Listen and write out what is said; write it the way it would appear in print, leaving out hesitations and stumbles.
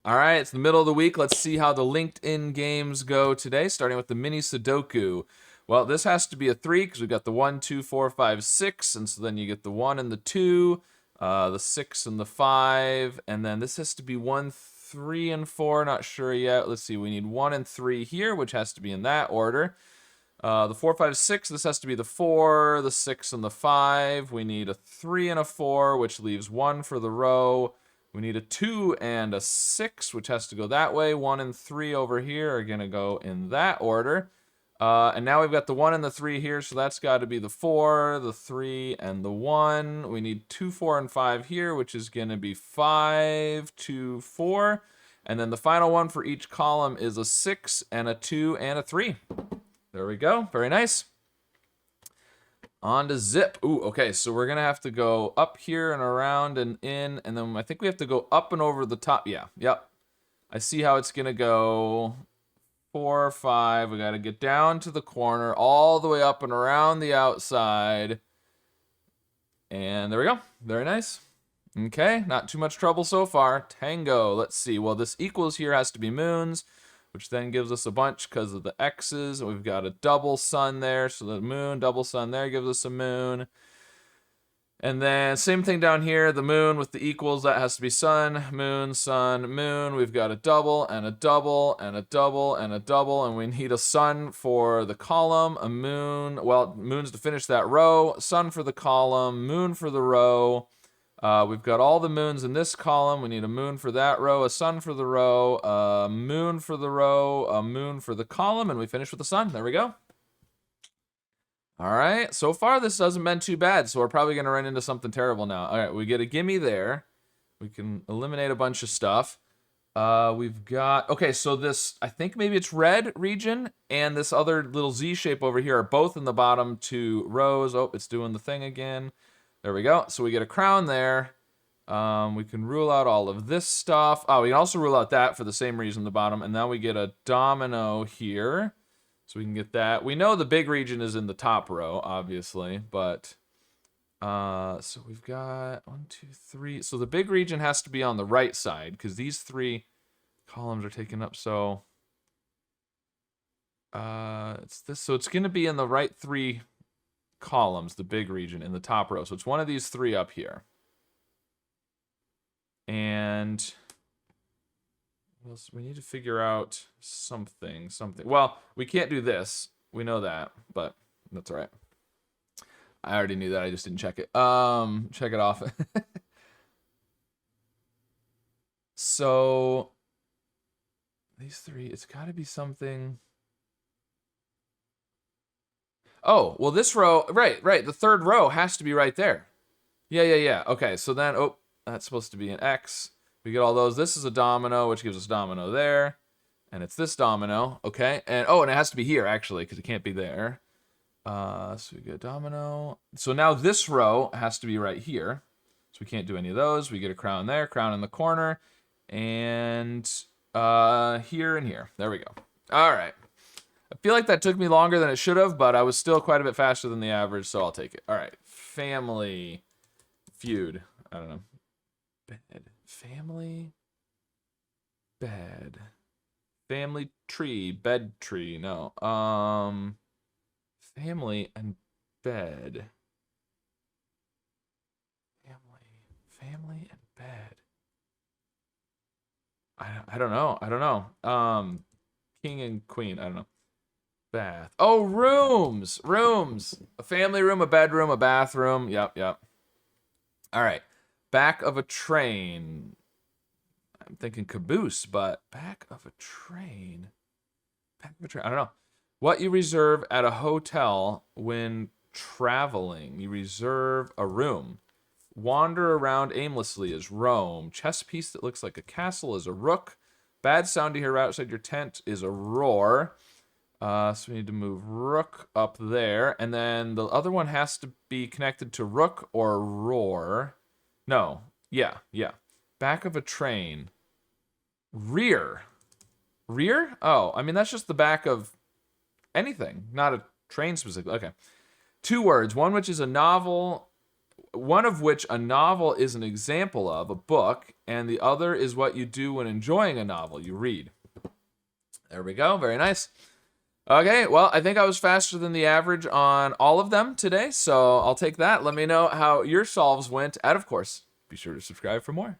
All right, it's the middle of the week. Let's see how the LinkedIn games go today, starting with the mini Sudoku. Well, this has to be a 3 because we've got the 1, 2, 4, 5, 6, and so then you get the 1 and the 2, the 6 and the 5, and then this has to be 1, 3, and 4. Not sure yet. Let's see. We need 1 and 3 here, which has to be in that order. The 4, 5, 6, this has to be the 4, the 6, and the 5. We need a 3 and a 4, which leaves 1 for the row. We need a 2 and a 6, which has to go that way. 1 and 3 over here are going to go in that order. And now we've got the 1 and the 3 here, so that's got to be the 4, the 3, and the 1. We need 2, 4, and 5 here, which is going to be 5, 2, 4. And then the final one for each column is a 6 and a 2 and a 3. There we go. Very nice. On to zip. Ooh, okay, so we're going to have to go up here and around and in, and then I think we have to go up and over the top. Yeah, yep. I see how it's going to go. 4, 5. We got to get down to the corner, all the way up and around the outside. And there we go. Very nice. Okay, not too much trouble so far. Tango. Let's see. Well, this equals here has to be moons, which then gives us a bunch because of the X's. And we've got a double sun there, so the moon, double sun there gives us a moon. And then same thing down here, the moon with the equals, that has to be sun, moon, sun, moon. We've got a double and a double and a double and a double, and we need a sun for the column, a moon, well, moons to finish that row, sun for the column, moon for the row. We've got all the moons in this column. We need a moon for that row, a sun for the row, a moon for the row, a moon for the column, and we finish with the sun. There we go. All right, so far this hasn't been too bad, so we're probably going to run into something terrible now. All right, we get a gimme there. We can eliminate a bunch of stuff. We've got, okay, so this, I think maybe it's red region, and this other little Z shape over here are both in the bottom 2 rows. Oh, it's doing the thing again. There we go. So we get a crown there. We can rule out all of this stuff. Oh, we can also rule out that for the same reason, the bottom. And now we get a domino here. So we can get that. We know the big region is in the top row, obviously. But, so we've got 1, 2, 3. So the big region has to be on the right side, because these 3 columns are taken up. So, it's this. So it's going to be in the right 3 columns, the big region in the top row. So it's one of these 3 up here. And well, so we need to figure out something. Well, we can't do this. We know that, but that's all right. I already knew that. I just didn't check it. Check it off. So these 3, it's got to be something. Oh, well, this row, right. The 3rd row has to be right there. Yeah. Okay, so then, oh, that's supposed to be an X. We get all those. This is a domino, which gives us domino there. And it's this domino, okay. And, oh, and it has to be here, actually, because it can't be there. So we get domino. So now this row has to be right here. So we can't do any of those. We get a crown there, crown in the corner. And here and here. There we go. All right. I feel like that took me longer than it should have, but I was still quite a bit faster than the average, so I'll take it. All right, family feud. I don't know. Bed. Family. Bed. Family tree. Bed tree. No. Family and bed. Family and bed. I don't know. King and queen. I don't know. Bath. Oh, rooms. A family room, a bedroom, a bathroom. Yep. All right. Back of a train. I'm thinking caboose, but back of a train. I don't know. What you reserve at a hotel when traveling. You reserve a room. Wander around aimlessly is roam. Chess piece that looks like a castle is a rook. Bad sound to hear outside your tent is a roar. So we need to move rook up there. And then the other one has to be connected to rook or roar. No. Yeah. Back of a train. Rear. Rear? Oh, I mean, that's just the back of anything. Not a train specifically. Okay. 2 words. One which is a novel one of which a novel is an example of, a book, and the other is what you do when enjoying a novel, you read. There we go, very nice. Okay, well, I think I was faster than the average on all of them today, so I'll take that. Let me know how your solves went, and of course, be sure to subscribe for more.